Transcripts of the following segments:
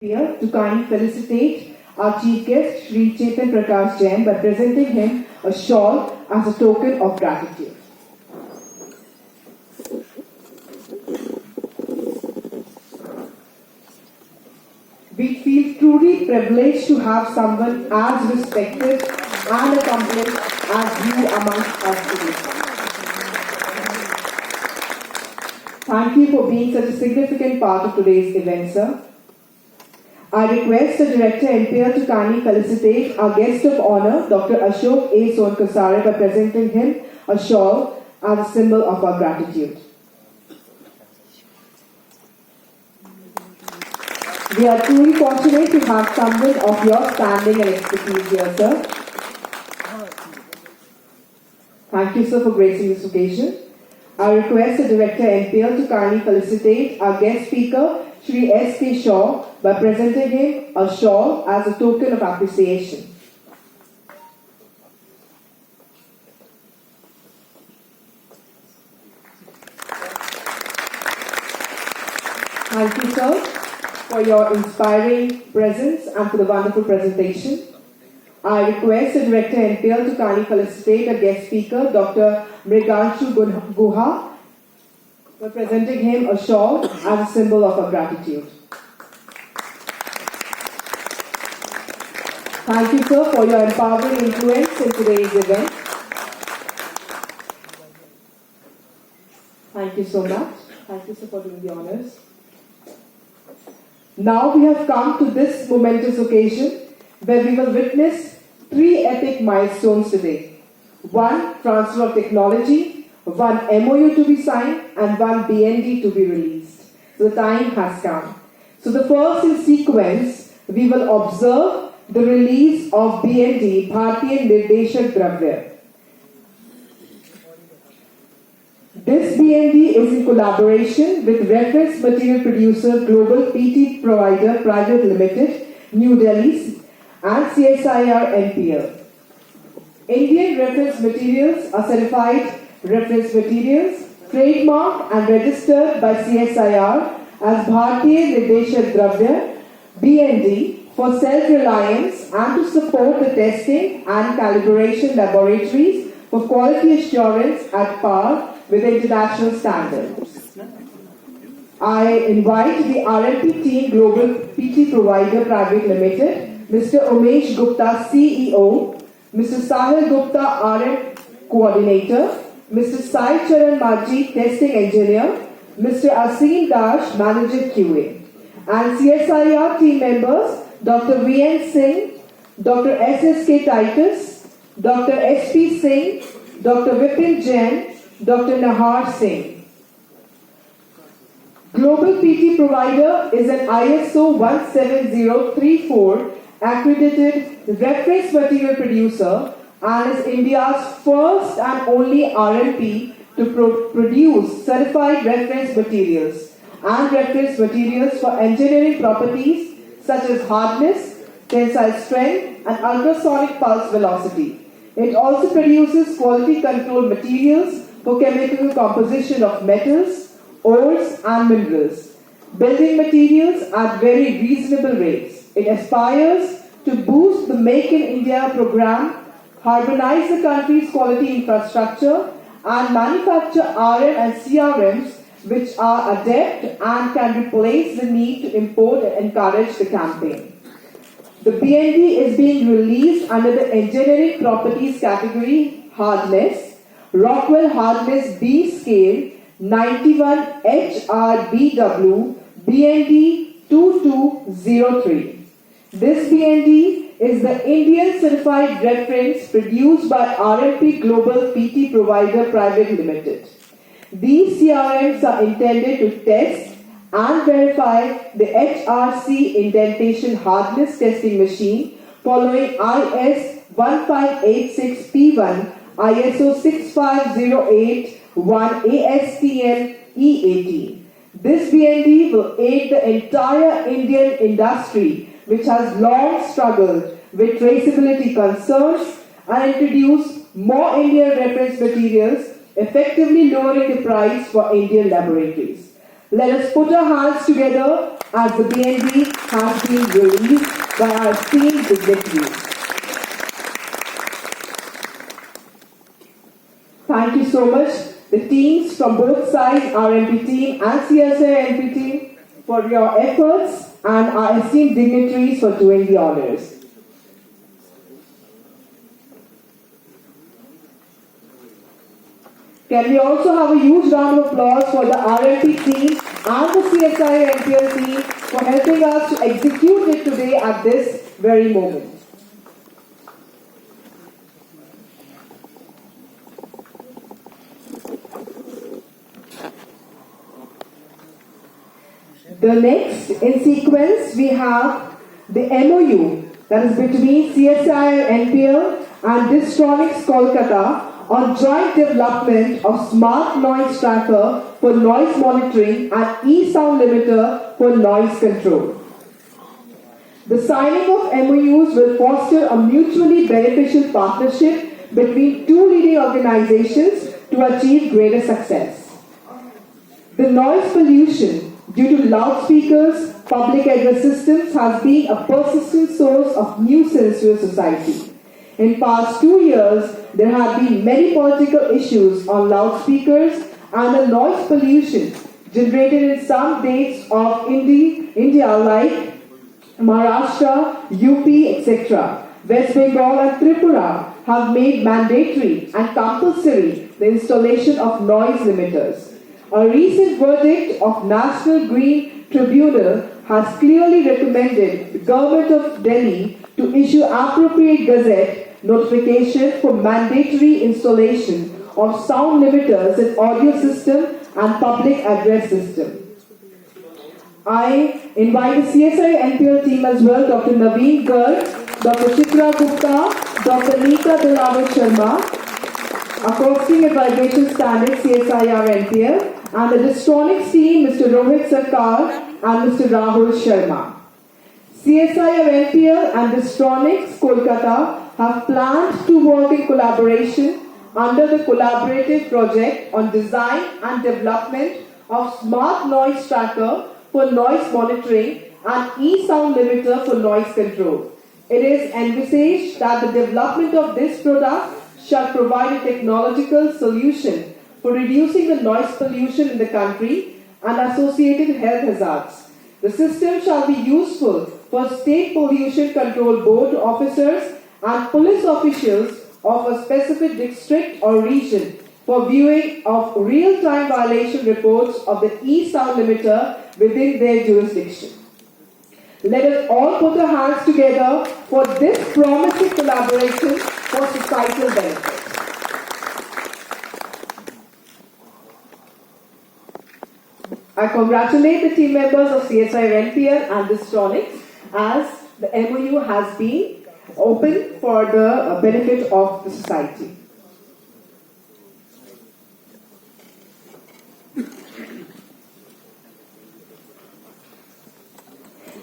Here to kindly felicitate our chief guest, Sri Chetan Prakash Jain, by presenting him a shawl as a token of gratitude. We feel truly privileged to have someone as respected and accomplished as you amongst us today. Thank you for being such a significant part of today's event, sir. I request the Director MPL to kindly felicitate our guest of honor, Dr. Ashok A. Sonkasare, by presenting him a shawl as a symbol of our gratitude. We are truly fortunate to have someone of your standing and expertise here, sir. Thank you, sir, for gracing this occasion. I request the Director MPL to kindly felicitate our guest speaker, Shri S.K. Shaw, by presenting him a shawl as a token of appreciation. Thank you, sir, for your inspiring presence and for the wonderful presentation. I request the Director MPL to kindly felicitate a guest speaker, Dr. Mriganshu Guha, by presenting him a shawl as a symbol of our gratitude. Thank you, sir, for your empowering influence in today's event. Thank you so much. Thank you, sir, for doing the honors. Now we have come to this momentous occasion where we will witness three epic milestones today. One, transfer of technology, one MOU to be signed, and one BND to be released. So the time has come. So the first in sequence, we will observe the release of BND, Bharatiya Nirdeshak Dravya. This BND is in collaboration with reference material producer Global PT Provider Private Limited, New Delhi, and CSIR-NPL. Indian reference materials are certified reference materials, trademarked and registered by CSIR as Bharatiya Nirdeshak Dravya, BND, for self-reliance and to support the testing and calibration laboratories for quality assurance at par with international standards. I invite the RLP team Global PT Provider Private Limited, Mr. Umesh Gupta, CEO, Mr. Sahil Gupta, RM Coordinator, Mr. Sai Charan Maji, Testing Engineer, Mr. Asim Dash, Manager QA, and CSIR team members, Dr. V.N. Singh, Dr. S.S.K. Titus, Dr. S.P. Singh, Dr. Vipin Jain, Dr. Nahar Singh. Global PT Provider is an ISO 17034 accredited reference material producer and is India's first and only RLP to produce certified reference materials and reference materials for engineering properties such as hardness, tensile strength, and ultrasonic pulse velocity. It also produces quality control materials for chemical composition of metals, ores, and minerals, building materials at very reasonable rates. It aspires to boost the Make in India program, harmonize the country's quality infrastructure, and manufacture RM and CRMs which are adept and can replace the need to import and encourage the campaign. The BND is being released under the Engineering Properties category Hardness, Rockwell Hardness B Scale 91 HRBW BND 2203. This BND is the Indian Certified Reference produced by RLP Global PT Provider Private Limited. These CRMs are intended to test and verify the HRC indentation hardness testing machine following IS 1586 P1, ISO 65081 ASTM E18. This BND will aid the entire Indian industry which has long struggled with traceability concerns and introduce more Indian reference materials, effectively lowering the price for Indian laboratories. Let us put our hands together as the BNB has been released by our esteemed dignitaries. Thank you so much, the teams from both sides, RMP team and CSIR-NP team, for your efforts, and our esteemed dignitaries for doing the honors. Can we also have a huge round of applause for the RMP team and the CSIR-NPL team for helping us to execute it today at this very moment. The next in sequence we have the MOU, that is between CSIR-NPL and Distronics Kolkata on joint development of smart noise tracker for noise monitoring and e-sound limiter for noise control. The signing of MOUs will foster a mutually beneficial partnership between two leading organizations to achieve greater success. The noise pollution due to loudspeakers, public address systems has been a persistent source of nuisance to society. In past 2 years, there have been many political issues on loudspeakers and the noise pollution generated in some states of India like Maharashtra, UP, etc. West Bengal and Tripura have made mandatory and compulsory the installation of noise limiters. A recent verdict of National Green Tribunal has clearly recommended the Government of Delhi to issue appropriate gazette notification for mandatory installation of sound limiters in audio system and public address system. I invite the CSIR-NPL team as well, Dr. Naveen Garg, Dr. Chitra Gupta, Dr. Neeta Dilawar Sharma, Acoustic and Vibration Standard CSIR-NPL, and the Distronics team, Mr. Rohit Sarkar and Mr. Rahul Sharma. CSIR-NPL and Distronics Kolkata have planned to work in collaboration under the collaborative project on design and development of smart noise tracker for noise monitoring and e-sound limiter for noise control. It is envisaged that the development of this product shall provide a technological solution for reducing the noise pollution in the country and associated health hazards. The system shall be useful for State Pollution Control Board officers and police officials of a specific district or region for viewing of real-time violation reports of the e-sound limiter within their jurisdiction. Let us all put our hands together for this promising collaboration for societal benefit. I congratulate the team members of CSIR-NPL and Distronics as the MOU has been open for the benefit of the society.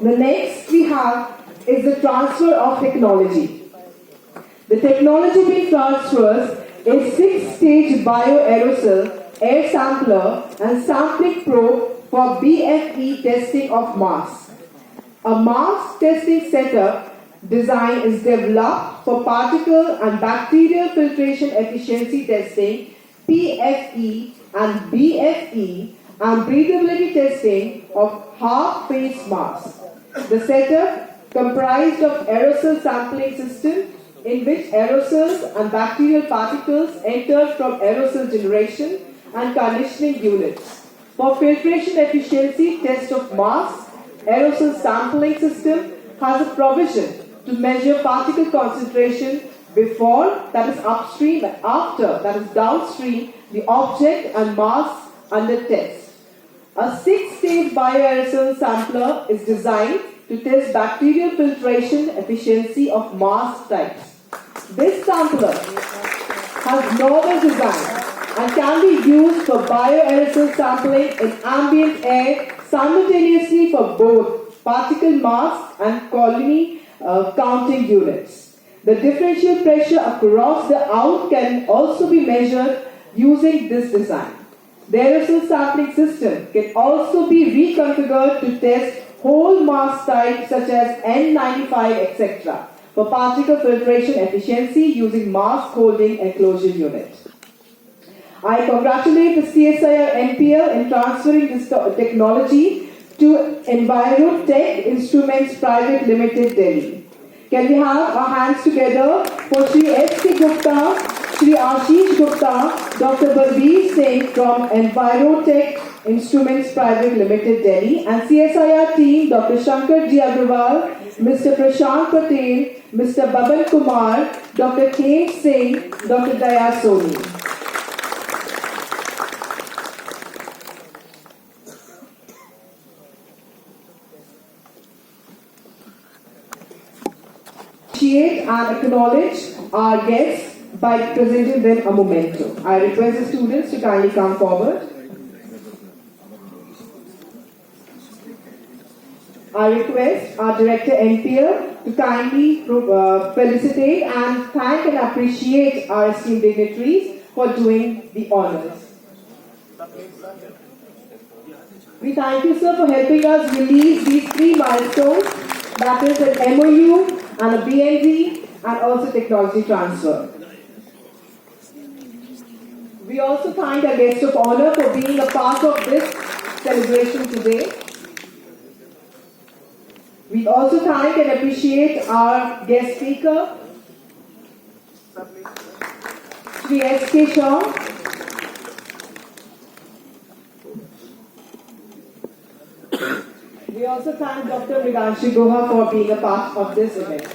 The next we have is the transfer of technology. The technology being transferred is 6-stage bioaerosol air sampler and sampling probe for BFE testing of masks. A mask testing setup design is developed for particle and bacterial filtration efficiency testing, PFE and BFE, and breathability testing of half-face masks. The setup comprised of aerosol sampling system in which aerosols and bacterial particles entered from aerosol generation and conditioning units. For filtration efficiency test of masks, aerosol sampling system has a provision to measure particle concentration before, that is upstream, and after, that is downstream, the object and masks under test. A 6-stage bioaerosol sampler is designed to test bacterial filtration efficiency of mask types. This sampler has novel design and can be used for bioaerosol sampling in ambient air simultaneously for both particle masks and colony counting units. The differential pressure across the out can also be measured using this design. The aerosol sampling system can also be reconfigured to test whole mass types such as N95, etc. for particle filtration efficiency using mask holding enclosure unit. I congratulate the CSIR-NPL in transferring this technology to Envirotech Instruments Private Limited, Delhi. Can we have our hands together for Shri S.K. Gupta, Shri Ashish Gupta, Dr. Balbir Singh from Envirotech Instruments Private Limited, Delhi, and CSIR team, Dr. Shankar G. Aggarwal, Mr. Prashant Patel, Mr. Baban Kumar, Dr. K. Singh, Dr. Daya Soni. Appreciate and acknowledge our guests by presenting them a memento. I request the students to kindly come forward. I request our Director NPL to kindly felicitate and thank and appreciate our esteemed dignitaries for doing the honors. We thank you, sir, for helping us release these 3 milestones, that is an MOU and a BND and also technology transfer. We also thank our guest of honor for being a part of this celebration today. We also thank and appreciate our guest speaker, Shri S.K. Shah. We also thank Dr. Mriganshi Guha for being a part of this event.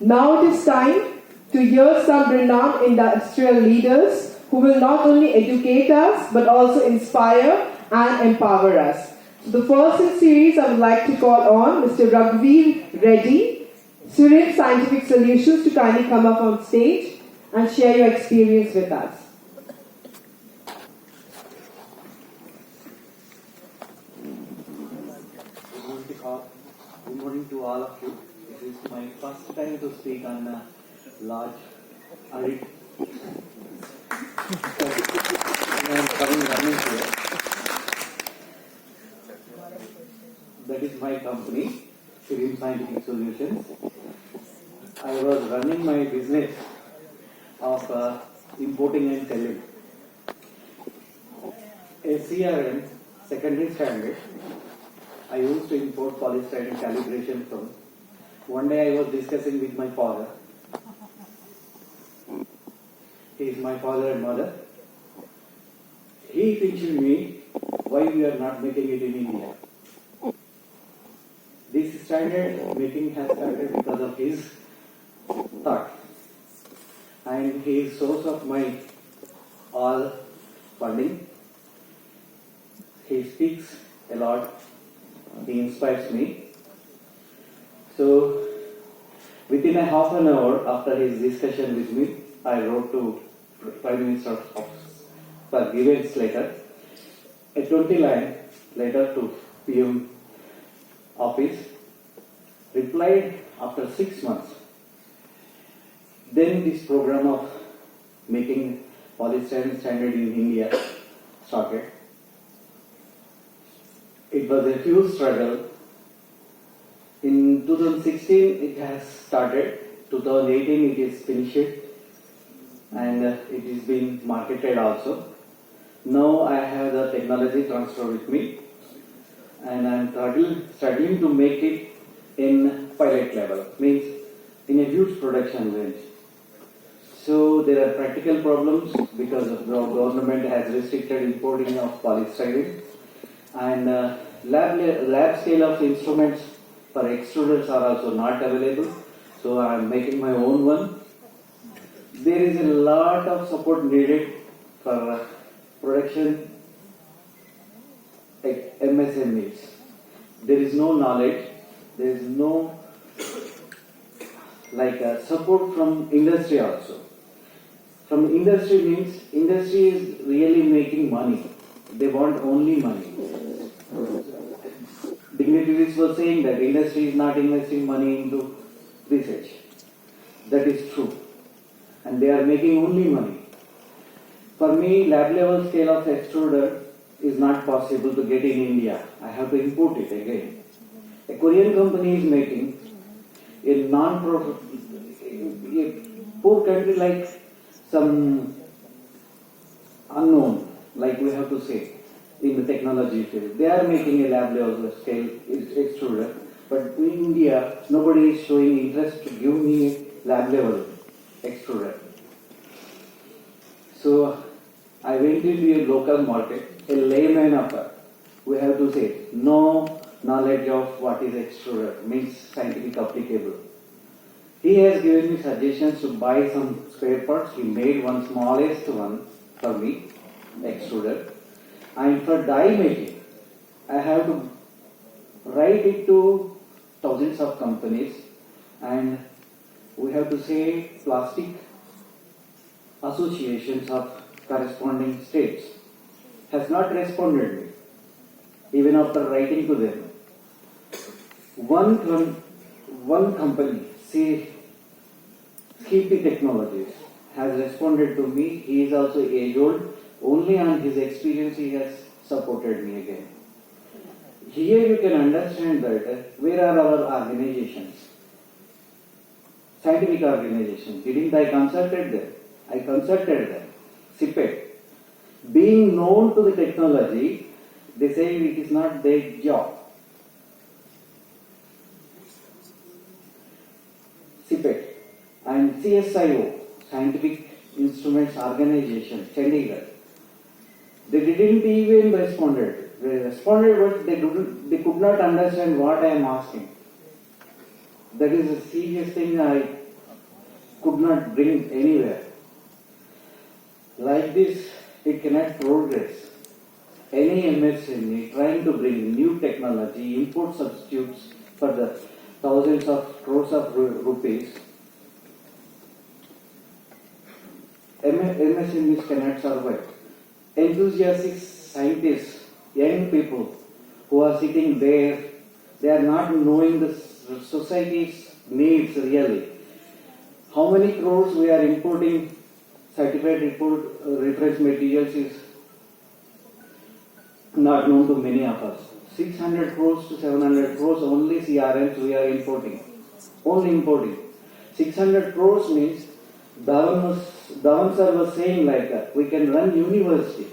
Now it is time to hear some renowned industrial leaders who will not only educate us but also inspire and empower us. So the first in series I would like to call on Mr. Raghuveer Reddy, Surin Scientific Solutions, to kindly come up on stage and share your experience with us. Good morning to all of you. This is my first time to speak on a large audit. I am coming running here. That is my company, Surin Scientific Solutions. I was running my business of importing and selling. SCRM, secondary standard, I used to import polystyrene calibration from. One day I was discussing with my father. He is my father and mother. He questioned me why we are not making it in India. This standard making has started because of his thought. And he is source of my all funding. He speaks a lot. He inspires me. So, within a half an hour after his discussion with me, I wrote to Prime Minister's office for grievance letter, a 20-line letter to PM office, replied after 6 months. Then this program of making polystyrene standard in India started. It was a huge struggle. In 2016 it has started, 2018 it is finished, and it is being marketed also. Now I have the technology transfer with me, and I am struggling to make it in pilot level, means in a huge production range. So there are practical problems because of the government has restricted importing of polystyrene, and lab scale of instruments for extruders are also not available. So I am making my own one. There is a lot of support needed for production like MSMEs. There is no knowledge, there is no support from industry also. From industry means industry is really making money. They want only money. Dignitaries were saying that industry is not investing money into research. That is true. And they are making only money. For me, lab level scale of extruder is not possible to get in India. I have to import it again. A Korean company is making a a poor country like some unknown, like we have to say, in the technology field. They are making a lab level scale extruder, but in India, nobody is showing interest to give me a lab level extruder. So I went into a local market, a layman upper. We have to say, no knowledge of what is extruder, means scientific applicable. He has given me suggestions to buy some spare parts. He made one smallest one for me, extruder. And for die making, I have to write it to thousands of companies, and we have to say plastic associations of corresponding states has not responded me, even after writing to them. One company, say Skippy Technologies, has responded to me. He is also age old. Only on his experience he has supported me again. Here you can understand that where are our organizations? Scientific organizations. Didn't I consulted them? I consulted them. CPET. Being known to the technology, they say it is not their job. CPET and CSIO, Scientific Instruments Organization, Chandigarh. They didn't even responded. They responded, but they could not understand what I am asking. That is a serious thing I could not bring anywhere. Like this, it cannot progress. Any MSME trying to bring new technology, import substitutes for the thousands of crores of rupees, MSMEs cannot survive. Enthusiastic scientists, young people who are sitting there, they are not knowing the society's needs really. How many crores we are importing certified reference materials is not known to many of us. 600 crores to 700 crores only CRMs we are importing. Only importing. 600 crores means Dhawan sir was saying like that, we can run universities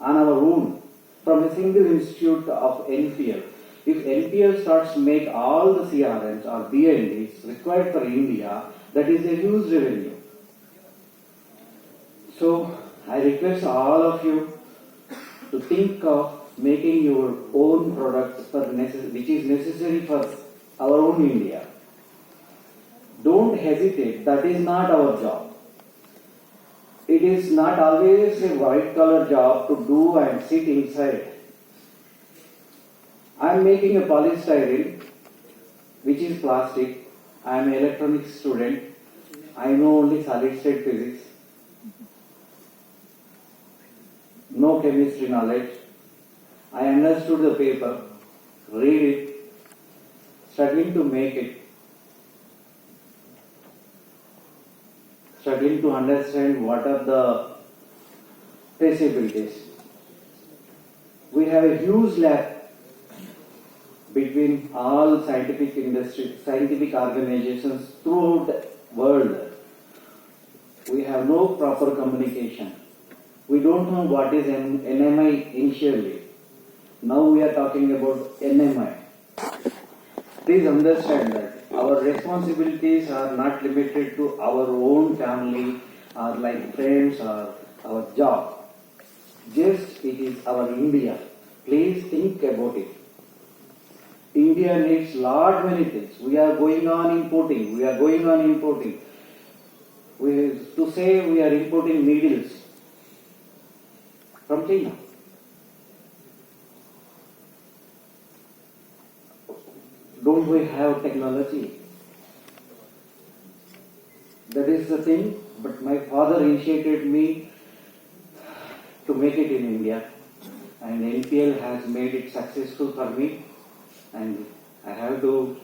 on our own from a single institute of NPL. If NPL starts to make all the CRMs or BNDs required for India, that is a huge revenue. So I request all of you to think of making your own products which is necessary for our own India. Don't hesitate, that is not our job. It is not always a white collar job to do and sit inside. I am making a polystyrene, which is plastic. I am an electronics student. I know only solid state physics. No chemistry knowledge. I understood the paper, read it, struggling to make it, struggling to understand what are the traceabilities. We have a huge lab between all scientific industry, scientific organizations throughout the world. We have no proper communication. We don't know what is NMI initially. Now we are talking about NMI. Please understand that our responsibilities are not limited to our own family or like friends or our job. Just it is our India. Please think about it. India needs lot many things. We are going on importing. To say we are importing needles from China. Don't we have technology? That is the thing. But my father initiated me to make it in India, and NPL has made it successful for me, and I have to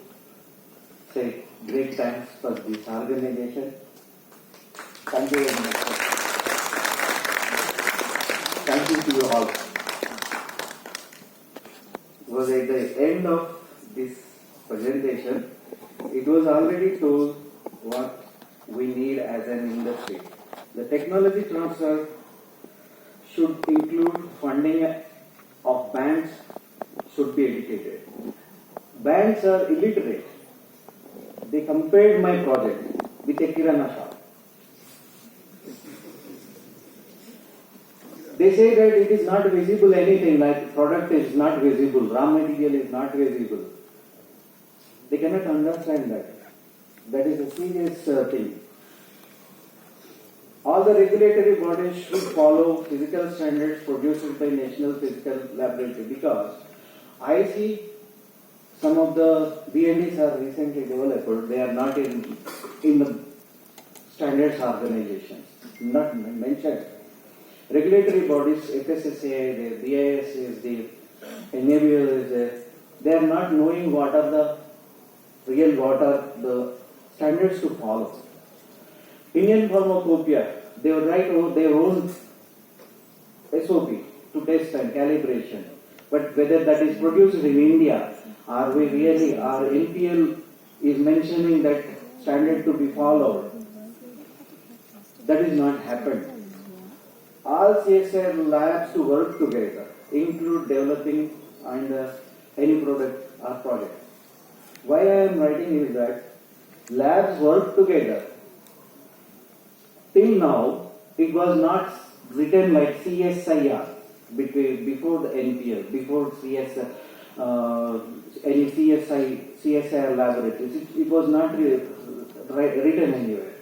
say great thanks for this organization. Thank you very much. Thank you to you all. It was at the end of this presentation, it was already told what we need as an industry. The technology transfer should include funding of banks should be educated. Banks are illiterate. They compared my project with a kirana shop. They say that it is not visible anything, like product is not visible, raw material is not visible. They cannot understand that. That is a serious thing. All the regulatory bodies should follow physical standards produced by National Physical Laboratory, because I see some of the BNDs are recently developed. They are not in the standards organizations, not mentioned. Regulatory bodies, FSSAI, the BIS is the NABL is there. They are not knowing what are the standards to follow. Indian Pharmacopoeia, they will write their own SOP to test and calibration. But whether that is produced in India, are we really, our NPL is mentioning that standard to be followed, that is not happened. All CSIR labs to work together, include developing and any product or project. Why I am writing is that labs work together. Till now, it was not written like CSIR before the NPL, before any CSIR laboratories. It was not written anywhere.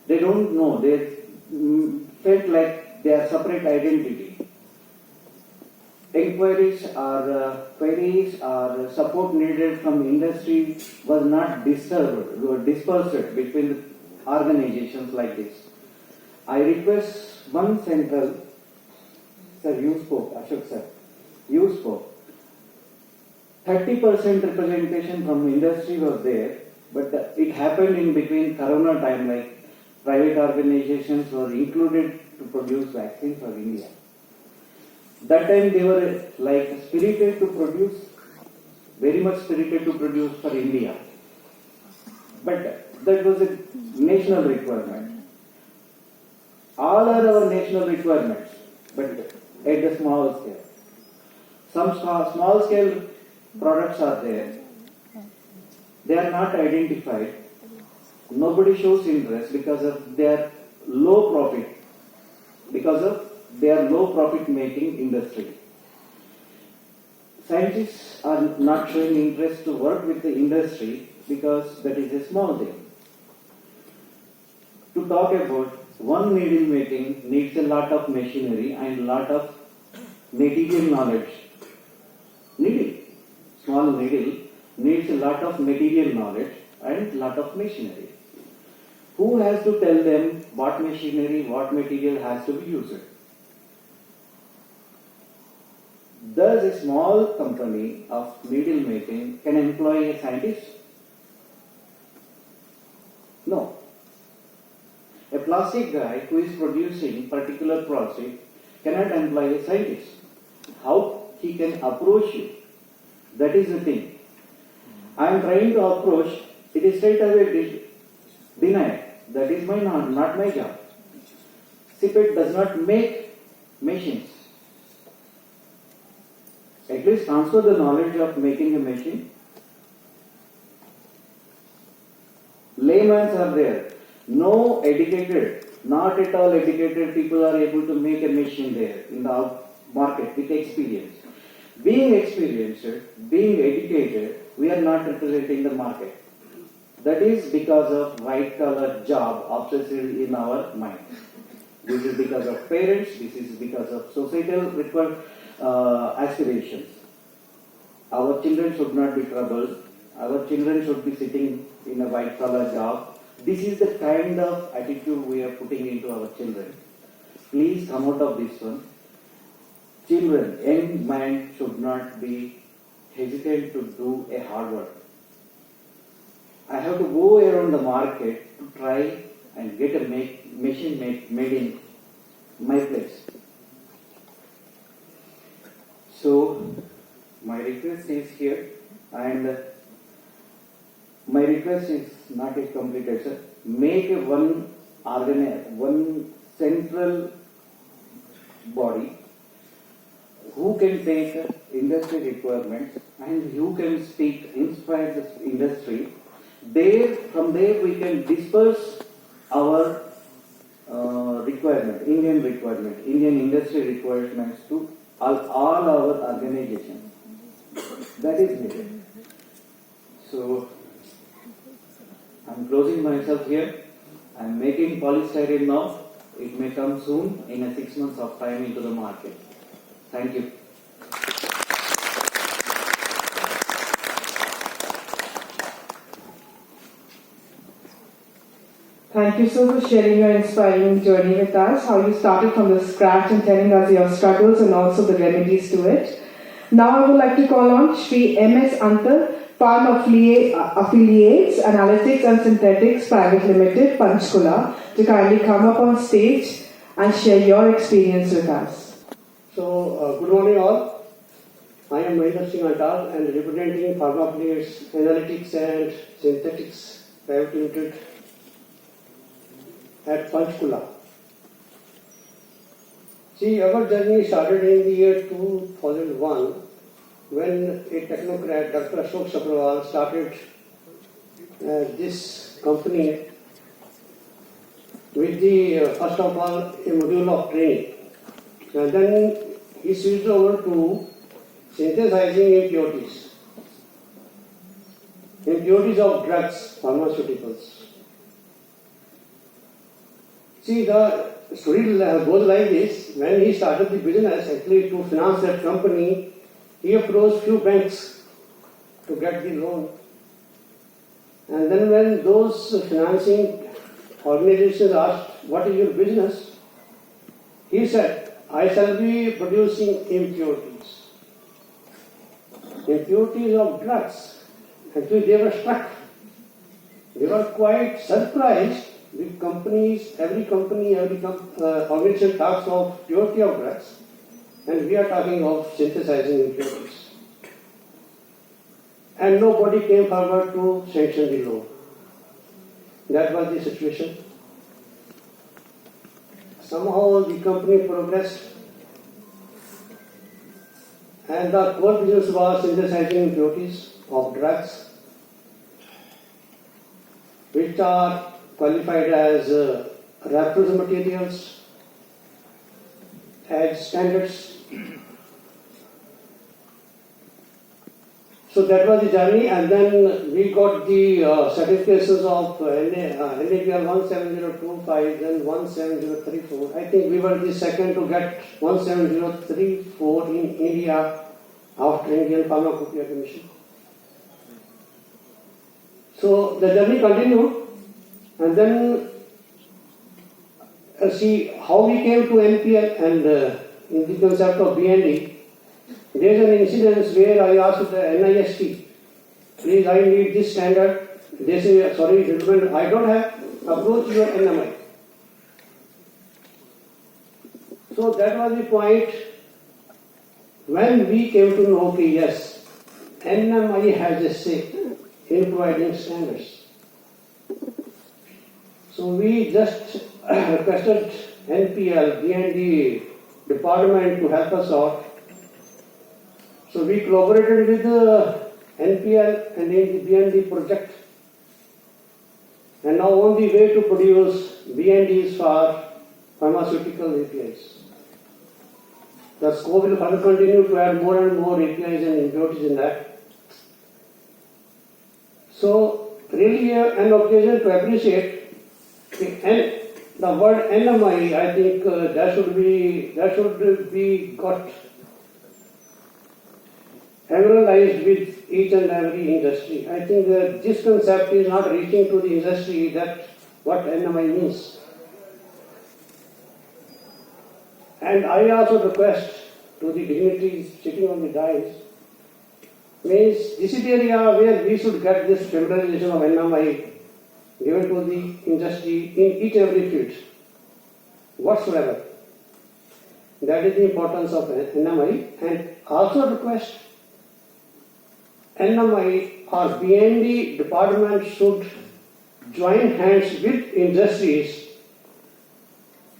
They don't know. They felt like they are separate identity. Inquiries or queries or support needed from industry was not dispersed between organizations like this. I request one central, sir, you spoke, Ashok sir, you spoke. 30% representation from industry was there, but it happened in between Corona time, like private organizations were included to produce vaccine for India. That time they were like spirited to produce, very much spirited to produce for India. But that was a national requirement. All are our national requirements, but at a small scale. Some small scale products are there. They are not identified. Nobody shows interest because of their low profit, because of their low profit making industry. Scientists are not showing interest to work with the industry because that is a small thing. To talk about one needle making needs a lot of machinery and a lot of material knowledge. Needle, small needle, needs a lot of material knowledge and a lot of machinery. Who has to tell them what machinery, what material has to be used? Does a small company of needle making can employ a scientist? No. A plastic guy who is producing particular plastic cannot employ a scientist. How he can approach you? That is the thing. I am trying to approach, it is straight away denied. That is not my job. CPET does not make machines. At least transfer the knowledge of making a machine. Laymen are there. No educated, not at all educated people are able to make a machine there in the market with experience. Being experienced, being educated, we are not representing the market. That is because of white collar job obsessed in our mind. This is because of parents, this is because of societal aspirations. Our children should not be troubled. Our children should be sitting in a white collar job. This is the kind of attitude we are putting into our children. Please come out of this one. Children, young mind should not be hesitant to do a hard work. I have to go around the market to try and get a machine made in my place. So my request is here, and my request is not yet completed, sir. Make one central body who can take industry requirements and who can speak, inspire the industry. From there we can disperse our Indian industry requirements to all our organizations. That is needed. So I'm closing myself here. I'm making polystyrene now. It may come soon in a 6 months of time into the market. Thank you. Thank you so for sharing your inspiring journey with us, how you started from the scratch and telling us your struggles and also the remedies to it. Now I would like to call on Shri M.S. Antar, Farm Affiliates, Analytics and Synthetics Private Limited, Panchkula, to kindly come up on stage and share your experience with us. So, good morning all. I am Mahendra Antar and representing Farm Affiliates, Analytics and Synthetics Private Limited at Panchkula. See, our journey started in the year 2001 when a technocrat, Dr. Shankar, started this company with the, first of all, a module of training. And then he switched over to synthesizing impurities of drugs, pharmaceuticals. See, the story goes like this. When he started the business, actually to finance that company, he approached few banks to get the loan. And then when those financing organizations asked, what is your business? He said, I shall be producing impurities. Impurities of drugs. Actually, they were struck. They were quite surprised. With companies, every organization talks of purity of drugs, and we are talking of synthesizing impurities. And nobody came forward to sanction the loan. That was the situation. Somehow the company progressed, and the core business was synthesizing impurities of drugs, which are qualified as reference materials, as standards. So that was the journey, and then we got the certifications of NAPL 17025 and 17034. I think we were the second to get 17034 in India after Indian Pharmacopoeia Commission. So the journey continued. And then see how we came to NPL and in the concept of BND. There is an incident where I asked the NIST, please, I need this standard. They say, sorry, gentlemen, I don't have. Approach your NMI. So that was the point when we came to know, okay, yes, NMI has a say in providing standards. So we just requested NPL, BND department to help us out. So we collaborated with the NPL and the BND project. And now on the way to produce BNDs for pharmaceutical APIs. The scope will further continue to add more and more APIs and impurities in that. So really an occasion to appreciate. And the word NMI, I think that should be got analyzed with each and every industry. I think this concept is not reaching to the industry that what NMI means. And I also request to the dignitaries sitting on the dais Means this is the area where we should get this standardization of NMI given to the industry in each and every field, whatsoever. That is the importance of NMI, and also request NMI or BND department should join hands with industries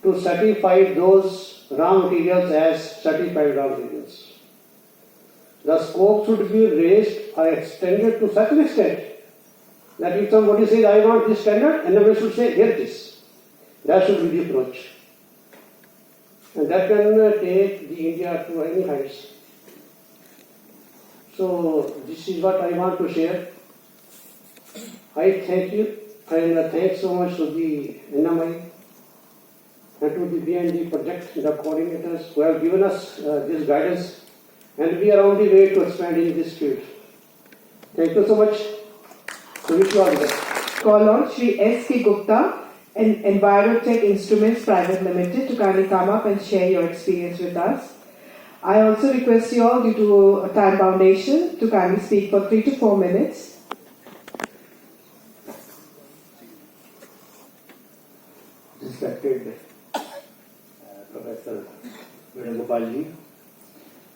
to certify those raw materials as certified raw materials. The scope should be raised or extended to such an extent that if somebody says, I want this standard, NMI should say, here it is. That should be the approach. And that can take the India to any heights. So this is what I want to share. I thank you and thanks so much to the NMI and to the BND project, the coordinators who have given us this guidance, and we are on the way to expand in this field. Thank you so much. So wish you all the best. Call on Shri S.K. Gupta, Envirotech Instruments Private Limited, to kindly come up and share your experience with us. I also request you all, due to a time foundation, to kindly speak for 3 to 4 minutes. Respected Professor Vedagopalji,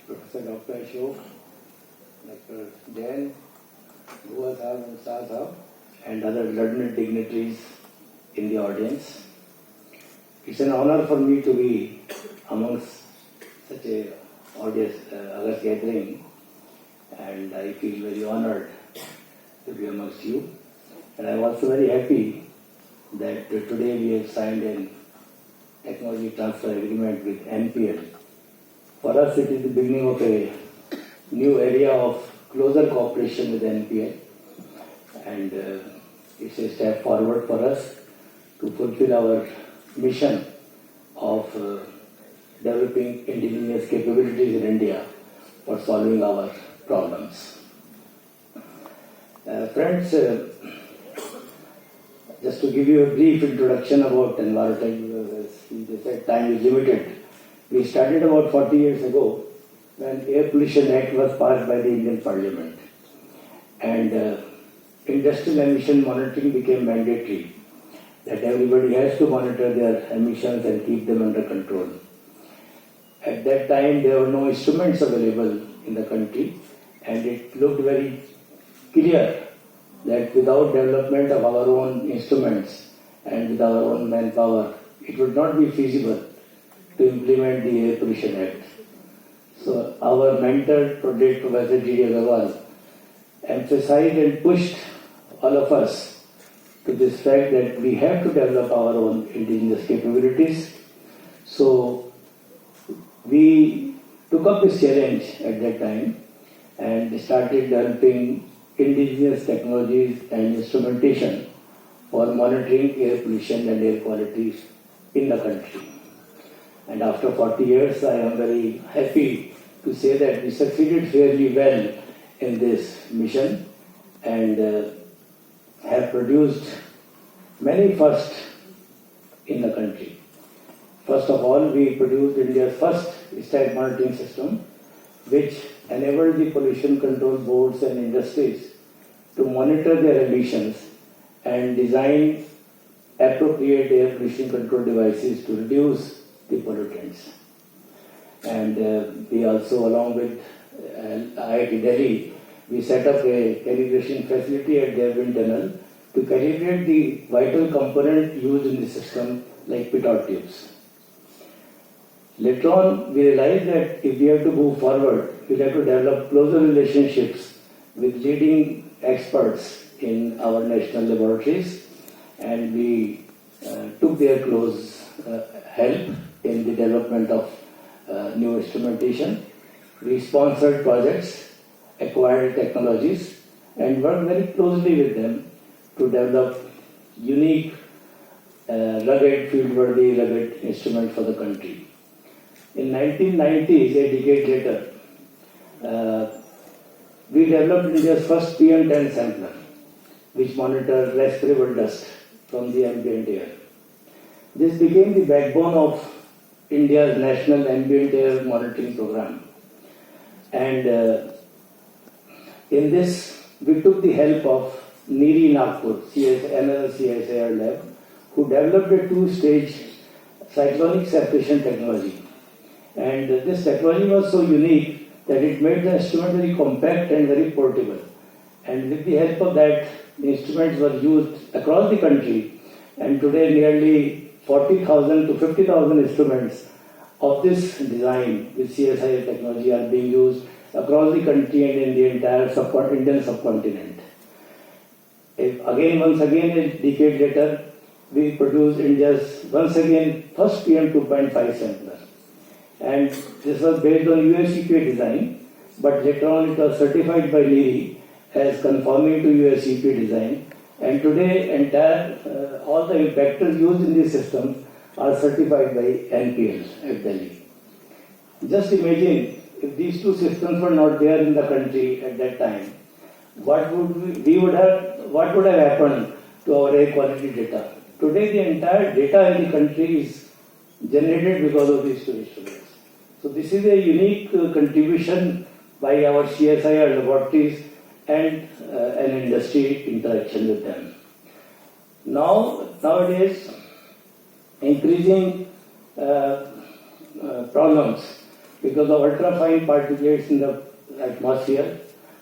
Professor Dr. Ashok, Dr. Jain, Gua Sahab and Shah Sahab, and other learned dignitaries in the audience. It's an honor for me to be amongst such a audience, August gathering, and I feel very honored to be amongst you. And I'm also very happy that today we have signed a technology transfer agreement with NPL. For us, it is the beginning of a new area of closer cooperation with NPL, and it's a step forward for us to fulfill our mission of developing indigenous capabilities in India for solving our problems. Friends, just to give you a brief introduction about Envirotech, as they said, time is limited. We started about 40 years ago when Air Pollution Act was passed by the Indian Parliament, and industrial emission monitoring became mandatory, that everybody has to monitor their emissions and keep them under control. At that time, there were no instruments available in the country, and it looked very clear that without development of our own instruments and with our own manpower, it would not be feasible to implement the Air Pollution Act. So our mentor, Professor G. Aggarwal, emphasized and pushed all of us to this fact that we have to develop our own indigenous capabilities. So we took up this challenge at that time and started developing indigenous technologies and instrumentation for monitoring air pollution and air quality in the country. And after 40 years, I am very happy to say that we succeeded fairly well in this mission and have produced many firsts in the country. First of all, we produced India's first static monitoring system, which enabled the pollution control boards and industries to monitor their emissions and design appropriate air pollution control devices to reduce the pollutants. And we also, along with IIT Delhi, we set up a calibration facility at their wind tunnel to calibrate the vital component used in the system, like pitot tubes. Later on, we realized that if we have to move forward, we have to develop closer relationships with leading experts in our national laboratories, and we took their close help in the development of new instrumentation. We sponsored projects, acquired technologies, and worked very closely with them to develop unique, rugged, field-worthy, rugged instruments for the country. In 1990s, a decade later, we developed India's first PM10 sampler, which monitored respirable dust from the ambient air. This became the backbone of India's national ambient air monitoring program. And In this, we took the help of Niri Nagpur, another CSIR lab, who developed a two-stage cyclonic separation technology. And this technology was so unique that it made the instrument very compact and very portable. And with the help of that, the instruments were used across the country. And today, nearly 40,000 to 50,000 instruments of this design with CSIR technology are being used across the country and in the entire Indian subcontinent. Once again, a decade later, we produced India's, once again, first PM 2.5 sampler. And this was based on US EPA design, but later on it was certified by Niri as conforming to US EPA design. And today, all the vectors used in these systems are certified by NPL at Delhi. Just imagine if these two systems were not there in the country at that time, what would have happened to our air quality data? Today, the entire data in the country is generated because of these two instruments. So this is a unique contribution by our CSIR laboratories and an industry interaction with them. Nowadays, increasing problems because of ultrafine particulates in the atmosphere,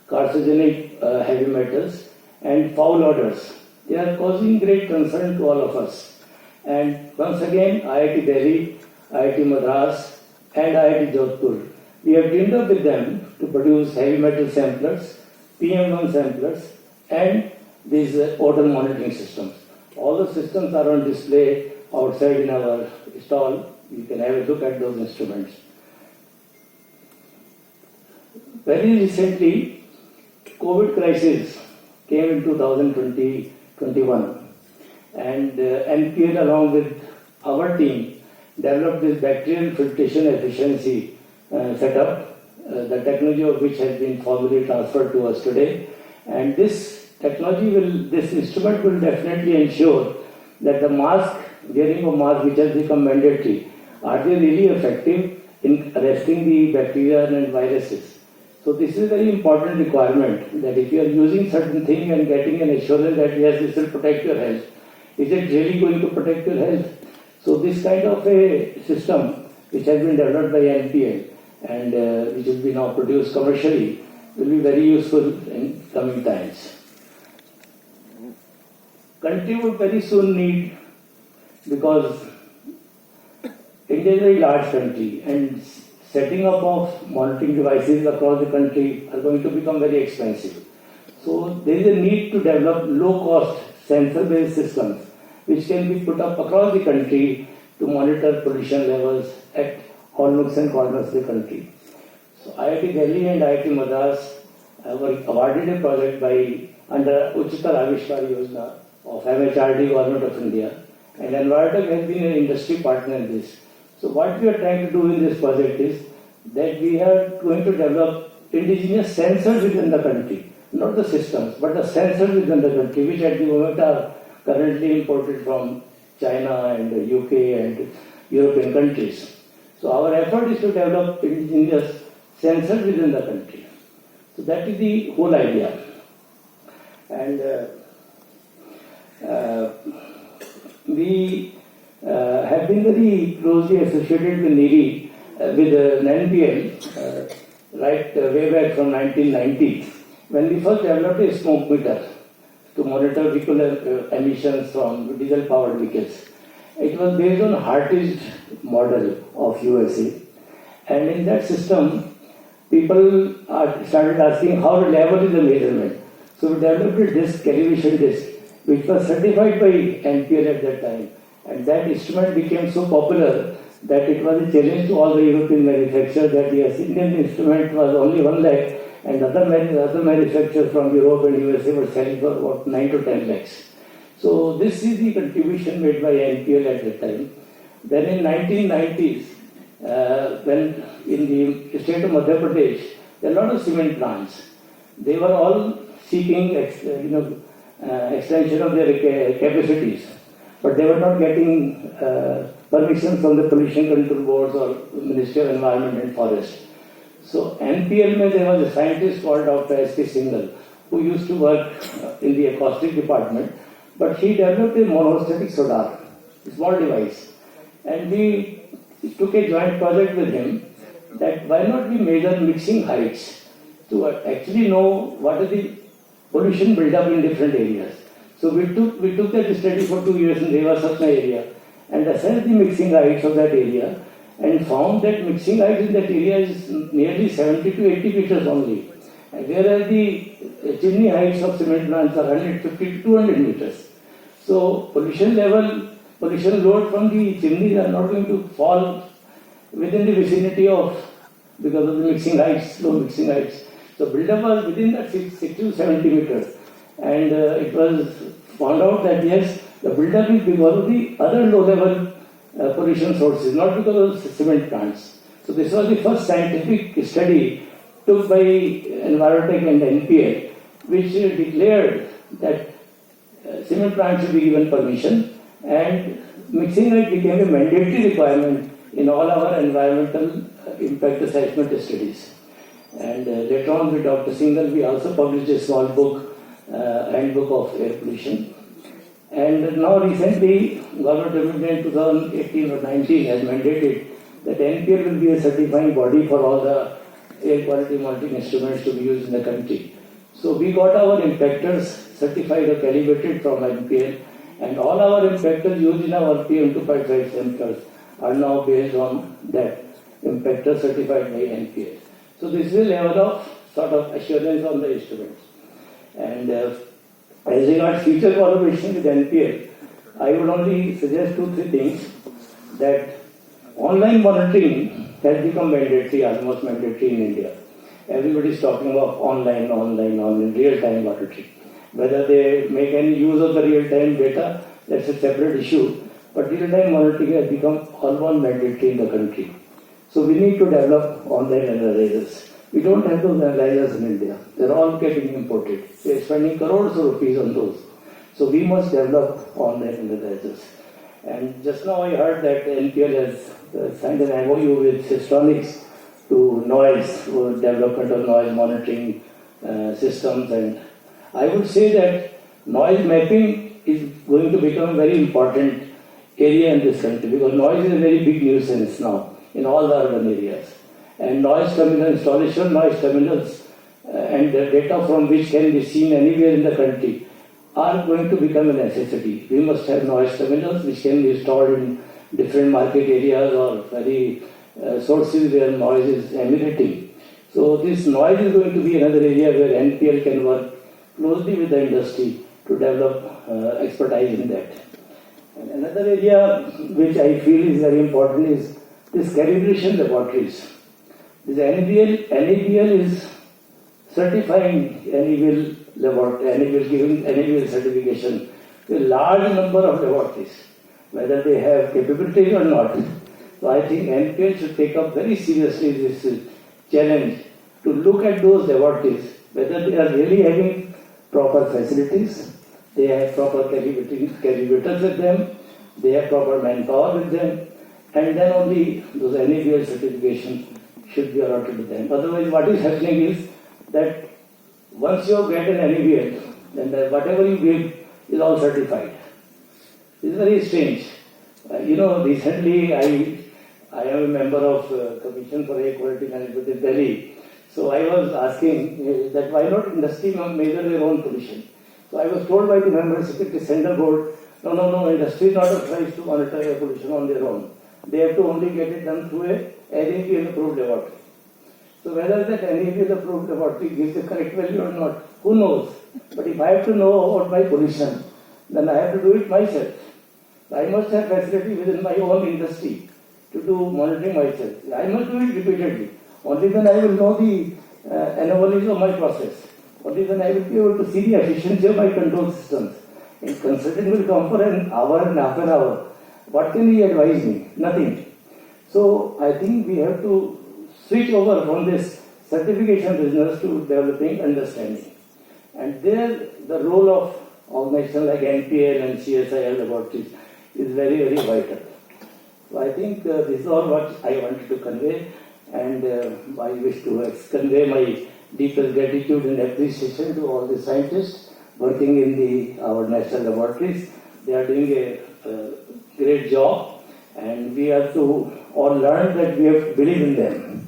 carcinogenic heavy metals, and foul odors. They are causing great concern to all of us. And once again, IIT Delhi, IIT Madras, and IIT Jodhpur, we have teamed up with them to produce heavy metal samplers, PM1 samplers, and these odor monitoring systems. All the systems are on display outside in our stall. You can have a look at those instruments. Very recently, COVID crisis came in 2020-21, and NPL along with our team developed this bacterial filtration efficiency setup, the technology of which has been formally transferred to us today. And this instrument will definitely ensure that the wearing of mask which has become mandatory, are they really effective in arresting the bacteria and viruses? So this is a very important requirement, that if you are using certain thing and getting an assurance that yes, this will protect your health, is it really going to protect your health? So this kind of a system which has been developed by NPL and which will be now produced commercially will be very useful in coming times. Country would very soon need, because India is a very large country and setting up of monitoring devices across the country are going to become very expensive. So there is a need to develop low-cost sensor-based systems which can be put up across the country to monitor pollution levels at all nooks and corners of the country. So IIT Delhi and IIT Madras were awarded a project under Uchitar Avishkar Yojana of MHRD, Government of India, and Envirotech has been an industry partner in this. So what we are trying to do in this project is that we are going to develop indigenous sensors within the country, not the systems, but the sensors within the country, which at the moment are currently imported from China and the UK and European countries. So our effort is to develop indigenous sensors within the country. So that is the whole idea. And we have been very closely associated with Niri, with NPL, way back from 1990, when we first developed a smoke meter to monitor vehicular emissions from diesel-powered vehicles. It was based on Hartridge model of USA, and in that system, people started asking how reliable is the measurement. So we developed a calibration disc, which was certified by NPL at that time. And that instrument became so popular that it was a challenge to all the European manufacturers that yes, Indian instrument was only 1 lakh and other manufacturers from Europe and USA were selling for about 9 to 10 lakhs. So this is the contribution made by NPL at that time. Then in 1990s, when in the state of Madhya Pradesh, there were a lot of cement plants. They were all seeking extension of their capacities, but they were not getting permission from the pollution control boards or Ministry of Environment and Forest. So NPL mein there was a scientist called Dr. S.K. Singhal who used to work in the acoustic department, but he developed a monostatic sonar, a small device, and we took a joint project with him that why not we measure mixing heights to actually know what is the pollution build-up in different areas. So we took that study for 2 years in Reva Satna area and assessed the mixing heights of that area and found that mixing height in that area is nearly 70 to 80 meters only. And whereas the chimney heights of cement plants are 150 to 200 meters. So pollution load from the chimneys are not going to fall within the vicinity of, because of the mixing heights, low mixing heights. So build-up was within that 60 to 70 meters. And it was found out that yes, the build-up is because of the other low-level pollution sources, not because of cement plants. So this was the first scientific study took by Envirotech and NPL, which declared that cement plants should be given permission, and mixing height became a mandatory requirement in all our environmental impact assessment studies. And later on with Dr. Singhal, we also published a small book, Handbook of Air Pollution. And now recently, government in 2018 or 19 has mandated that NPL will be a certifying body for all the air quality monitoring instruments to be used in the country. So we got our impactors certified or calibrated from NPL, and all our impactors used in our PM2.5 sensors are now based on that impactor certified by NPL. So this is a level of sort of assurance on the instruments. And as regards future collaboration with NPL, I would only suggest 2-3 things. That online monitoring has become mandatory, almost mandatory in India. Everybody is talking of online, real-time monitoring. Whether they make any use of the real-time data, that's a separate issue. But real-time monitoring has become almost mandatory in the country. So we need to develop online analyzers. We don't have those analyzers in India. They're all getting imported. We're spending crores of rupees on those. So we must develop online analyzers. And just now I heard that NPL has signed an MOU with Systronics to noise, development of noise monitoring systems. And I would say that noise mapping is going to become a very important area in this country, because noise is a very big nuisance now in all the urban areas. And noise terminal installation, noise terminals, and the data from which can be seen anywhere in the country are going to become a necessity. We must have noise terminals which can be installed in different market areas or very sources where noise is emanating. So this noise is going to be another area where NPL can work closely with the industry to develop expertise in that. And another area which I feel is very important is this calibration laboratories. This NABL is certifying NABL laboratory, NABL giving NABL certification to a large number of laboratories, whether they have capabilities or not. So I think NPL should take up very seriously this challenge to look at those laboratories, whether they are really having proper facilities, they have proper calibrators with them, they have proper manpower with them, and then only those NABL certification should be allotted to them. Otherwise, what is happening is that once you get an NABL, then whatever you give is all certified. It's very strange. Recently I am a member of Commission for Air Quality Management in Delhi. So I was asking that why not industry measure their own pollution. So I was told by the member secretary center board, no, industry is not authorized to monitor air pollution on their own. They have to only get it done through a NABL approved laboratory. So whether that NABL approved laboratory gives the correct value or not, who knows? But if I have to know about my pollution, then I have to do it myself. I must have facility within my own industry to do monitoring myself. I must do it repeatedly. Only then I will know the anomalies of my process. Only then I will be able to see the efficiency of my control systems. A consultant will come for an hour and half an hour. What can he advise me? Nothing. So I think we have to switch over from this certification business to developing understanding. And there the role of organizations like NPL and CSIR laboratories is very, very vital. So I think this is all what I wanted to convey. And I wish to convey my deepest gratitude and appreciation to all the scientists working in our national laboratories. They are doing a great job, and we have to all learn that we have to believe in them.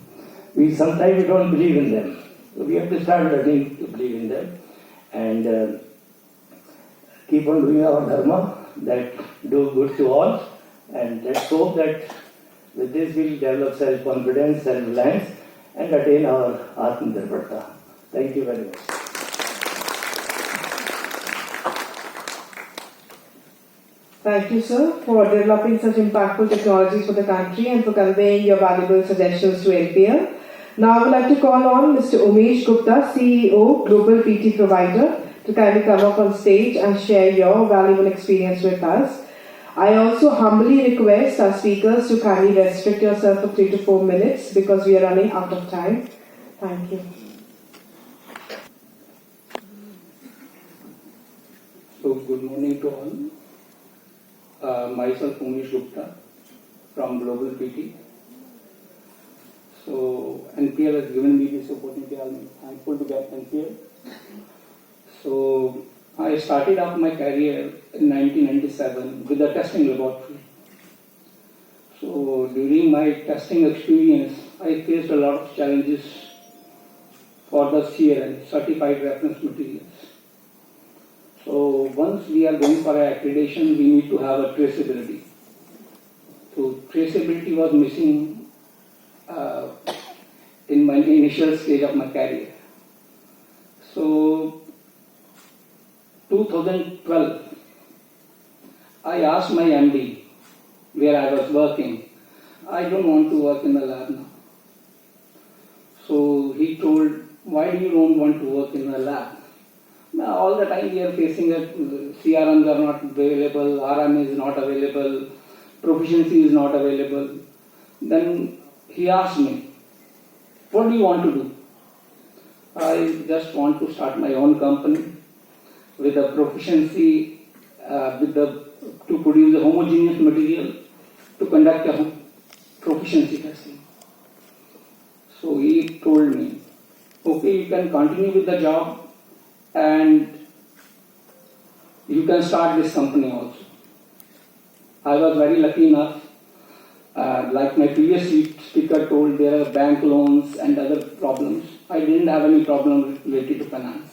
Sometimes we don't believe in them. So we have to start learning to believe in them and keep on doing our dharma, that do good to all, and let's hope that with this we'll develop self-confidence, self-reliance, and attain our Atmanirbharta. Thank you very much. Thank you, sir, for developing such impactful technologies for the country and for conveying your valuable suggestions to NPL. Now I would like to call on Mr. Umesh Gupta, CEO, Global PT Provider, to kindly come up on stage and share your valuable experience with us. I also humbly request our speakers to kindly restrict yourself for 3 to 4 minutes because we are running out of time. Thank you. So, good morning to all. Myself Umesh Gupta from Global PT. So, NPL has given me this opportunity. I'm thankful to get NPL. So, I started up my career in 1997 with a testing laboratory. So, during my testing experience, I faced a lot of challenges for the CRN, Certified Reference Materials. So, once we are going for accreditation, we need to have a traceability. So, traceability was missing in my initial stage of my career. So, 2012, I asked my MD where I was working, I don't want to work in the lab now. So he told, why do you don't want to work in the lab? Now, all the time we are facing that CRMs are not available, RM is not available, proficiency is not available. Then he asked me, what do you want to do? I just want to start my own company with a proficiency, to produce a homogeneous material to conduct a proficiency testing. So he told me, okay, you can continue with the job and you can start this company also. I was very lucky enough, like my previous speaker told, there are bank loans and other problems. I didn't have any problem related to finance.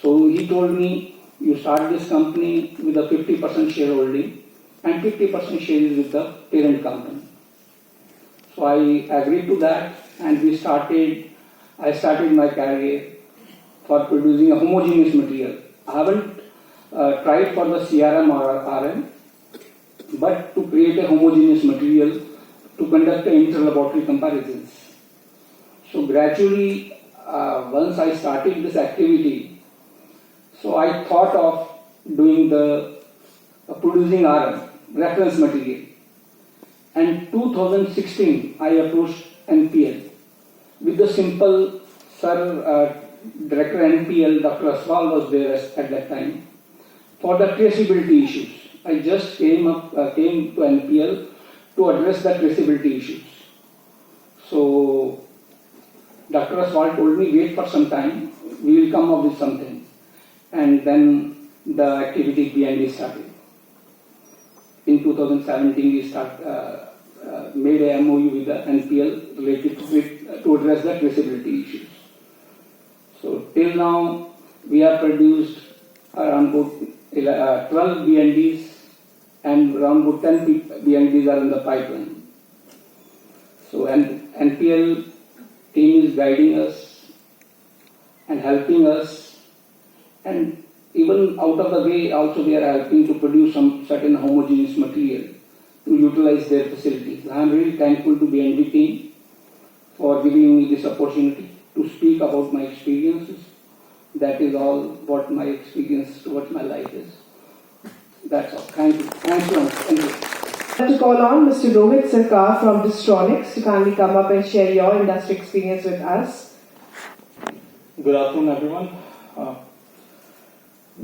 So he told me, you start this company with a 50% shareholding and 50% shares with the parent company. So I agreed to that and I started my career for producing a homogeneous material. I haven't tried for the CRM or RM, but to create a homogeneous material to conduct the inter-laboratory comparisons. So gradually, once I started this activity, so I thought of doing producing RM, reference material. And 2016, I approached NPL with the simple, Director NPL, Dr. Aggarwal was there at that time, for the traceability issues. I just came to NPL to address the traceability issues. So Dr. Aggarwal told me, wait for some time, we will come up with something. And then the activity BND started. In 2017, we made a MOU with the NPL related to address the traceability issues. So till now, we have produced around 12 BNDs and around 10 BNDs are in the pipeline. So NPL team is guiding us and helping us, and even out of the way also they are helping to produce some certain homogeneous material to utilize their facilities. I am really thankful to BND team for giving me this opportunity to speak about my experiences. That is all what my experience towards my life is. That's all. Thank you. Thank you. Thank you. I'd like to call on Mr. Rohit Sarkar from Distronics to kindly come up and share your industry experience with us. Good afternoon, everyone.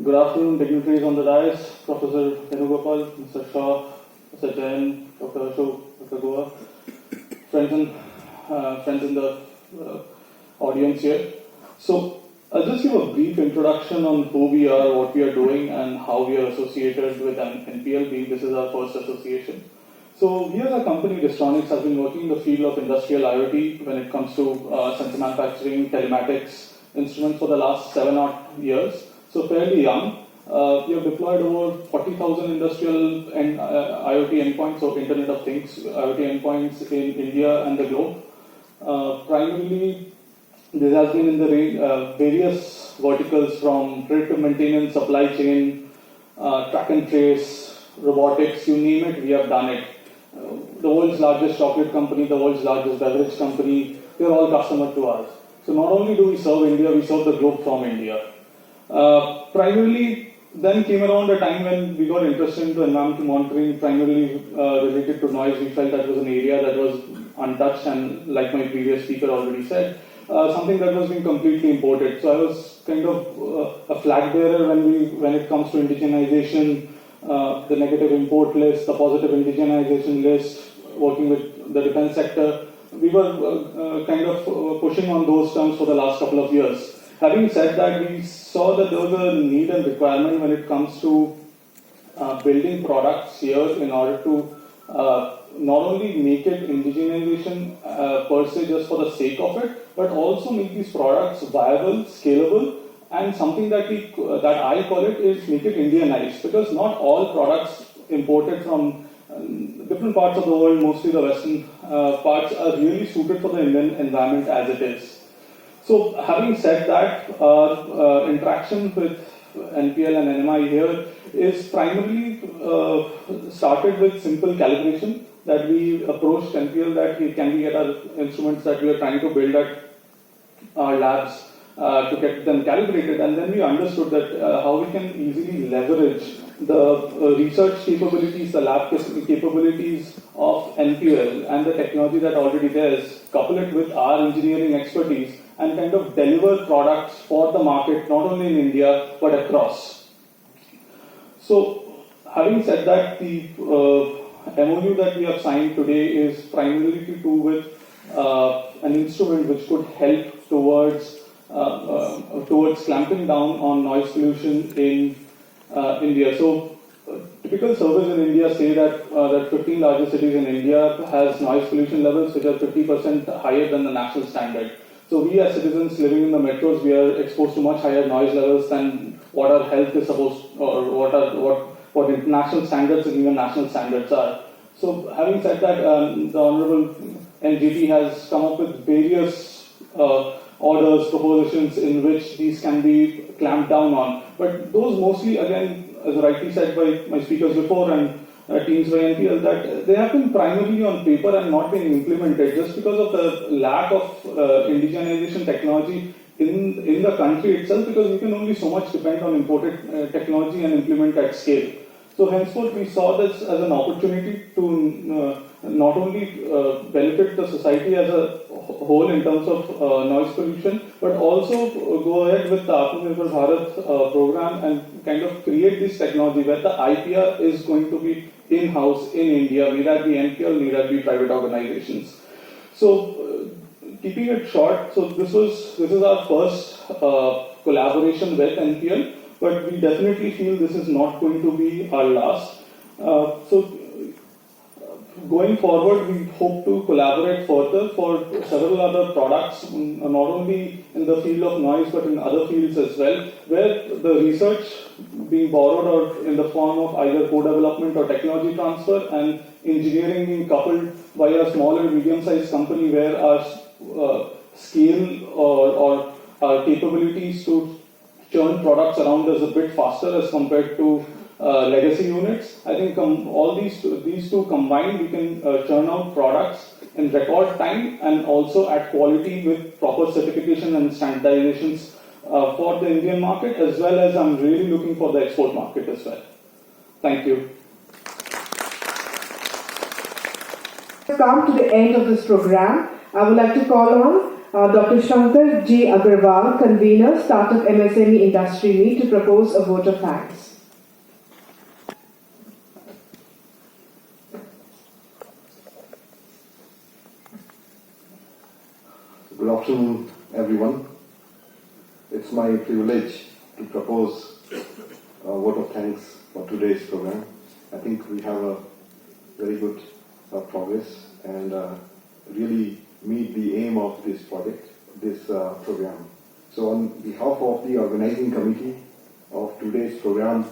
Good afternoon, dignitaries on the dais, Professor Venugopal, Mr. Shah, Mr. Jain, Dr. Ashok, Dr. Goa, friends and friends in the audience here. So I'll just give a brief introduction on who we are, what we are doing, and how we are associated with NPL, being this is our first association. So we as a company, Distronics, has been working in the field of industrial IoT when it comes to sensor manufacturing, telematics, instruments for the last 7 odd years. So fairly young. We have deployed over 40,000 industrial and IoT endpoints, so Internet of Things IoT endpoints in India and the globe. Primarily, this has been in the various verticals from predictive maintenance, supply chain, track and trace, robotics, you name it, we have done it. The world's largest chocolate company, the world's largest beverage company, they're all customers to us. So not only do we serve India, we serve the globe from India. Primarily, then came around a time when we got interested into environmental monitoring, primarily related to noise. We felt that was an area that was untouched, and like my previous speaker already said, something that was being completely imported. So I was kind of a flag bearer when it comes to indigenization, the negative import list, the positive indigenization list, working with the defense sector. We were kind of pushing on those terms for the last couple of years. Having said that, we saw that there was a need and requirement when it comes to building products here in order to not only make it indigenization per se just for the sake of it, but also make these products viable, scalable, and something that I call it is make it Indianized, because not all products imported from different parts of the world, mostly the western parts, are really suited for the Indian environment as it is. So having said that, our interaction with NPL and NMI here is primarily started with simple calibration, that we approached NPL that can we get our instruments that we are trying to build at our labs to get them calibrated, and then we understood that how we can easily leverage the research capabilities, the lab capabilities of NPL and the technology that already there is, couple it with our engineering expertise, and kind of deliver products for the market, not only in India, but across. So, having said that, the MOU that we have signed today is primarily to do with an instrument which could help towards clamping down on noise pollution in India. So, typical surveys in India say that the 15 largest cities in India has noise pollution levels which are 50% higher than the national standard. So we as citizens living in the metros, we are exposed to much higher noise levels than what our health is supposed, or what international standards and even national standards are. So having said that, the Honorable NGT has come up with various orders, propositions in which these can be clamped down on. But those mostly, again, as rightly said by my speakers before and teams by NPL, that they have been primarily on paper and not been implemented just because of the lack of indigenization technology in the country itself, because you can only so much depend on imported technology and implement at scale. So henceforth we saw this as an opportunity to not only benefit the society as a whole in terms of noise pollution, but also go ahead with the Atmanirbhar Bharat program and kind of create this technology where the IPR is going to be in-house in India, may that be NPL, may that be private organizations. So keeping it short, so this is our first collaboration with NPL, but we definitely feel this is not going to be our last. So going forward, we hope to collaborate further for several other products, not only in the field of noise, but in other fields as well, where the research being borrowed or in the form of either co-development or technology transfer, and engineering being coupled by a small and medium-sized company where our scale or our capabilities to churn products around is a bit faster as compared to legacy units. I think all these two combined, we can churn out products in record time and also at quality with proper certification and standardizations for the Indian market, as well as I'm really looking for the export market as well. Thank you. We've come to the end of this program. I would like to call on Dr.Shankar J. Aggarwal, Convener, Startup MSME Industry Meet, to propose a vote of thanks. Good afternoon, everyone. It's my privilege to propose a vote of thanks for today's program. I think we have a very good progress and really meet the aim of this project, this program. So on behalf of the organizing committee of today's program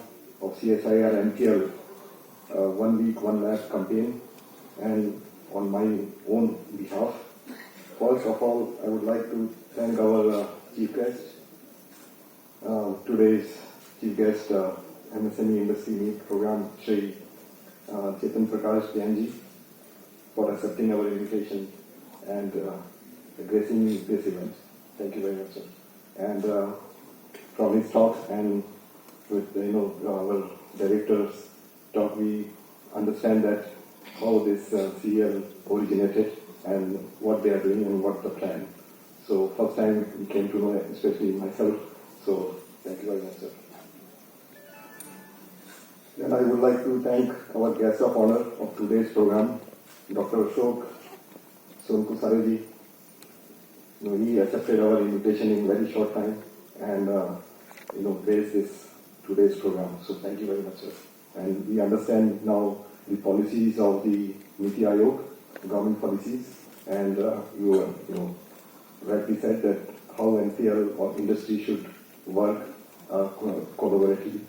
of CSIR-NPL 1 week, 1 lab campaign, and on my own behalf, first of all, I would like to thank our chief guest, today's chief guest, MSME Industry Meet Program, Shri Chetan Prakash Jainji, for accepting our invitation and gracing this event. Thank you very much, sir. And from his talk and with our director's talk, we understand that how this CL originated and what they are doing and what the plan. So first time we came to know, especially myself. So thank you very much, sir. Then I would like to thank our guest of honor of today's program, Dr. Ashok Sonkusariji. He accepted our invitation in very short time and graced this today's program. So thank you very much, sir. And we understand now the policies of the Niti Aayog, government policies, and you rightly said that how NPL or industry should work collaboratively,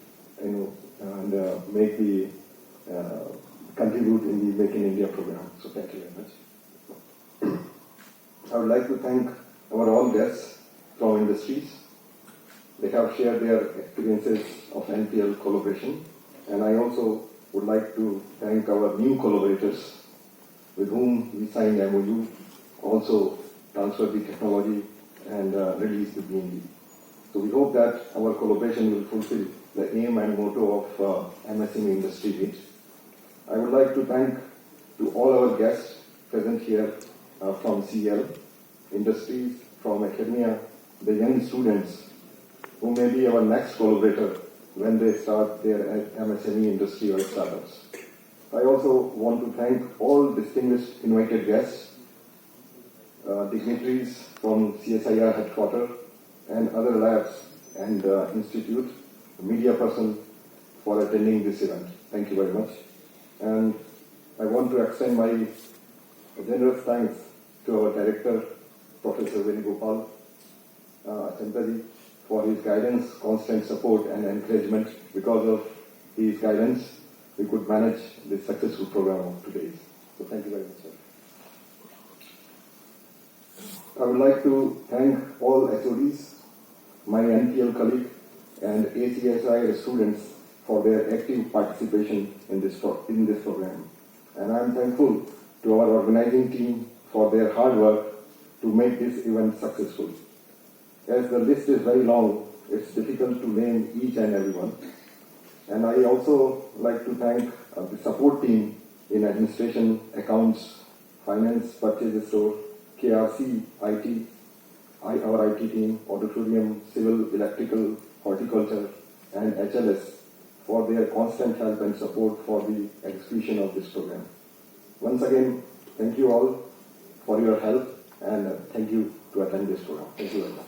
and make the contribute in the Make in India program. So thank you very much. I would like to thank our all guests from industries. They have shared their experiences of NPL collaboration, and I also would like to thank our new collaborators with whom we signed MOU, also transferred the technology and released the BND. So we hope that our collaboration will fulfill the aim and motto of MSME Industry Meet. I would like to thank to all our guests present here from CL, industries, from academia, the young students who may be our next collaborator when they start their MSME industry or startups. I also want to thank all distinguished invited guests, dignitaries from CSIR headquarters and other labs and institute, media person for attending this event. Thank you very much. And I want to extend my generous thanks to our director, Professor Venugopal Chantaji, for his guidance, constant support and encouragement. Because of his guidance, we could manage this successful program of today. So thank you very much, sir. I would like to thank all HODs, my NPL colleague and ACSI students for their active participation in this program. And I am thankful to our organizing team for their hard work to make this event successful. As the list is very long, it's difficult to name each and every one. And I also like to thank the support team in administration, accounts, finance, purchase store, KRC, IT, our IT team, auditorium, civil, electrical, horticulture, and HLS for their constant help and support for the execution of this program. Once again, thank you all for your help and thank you to attend this program. Thank you very much.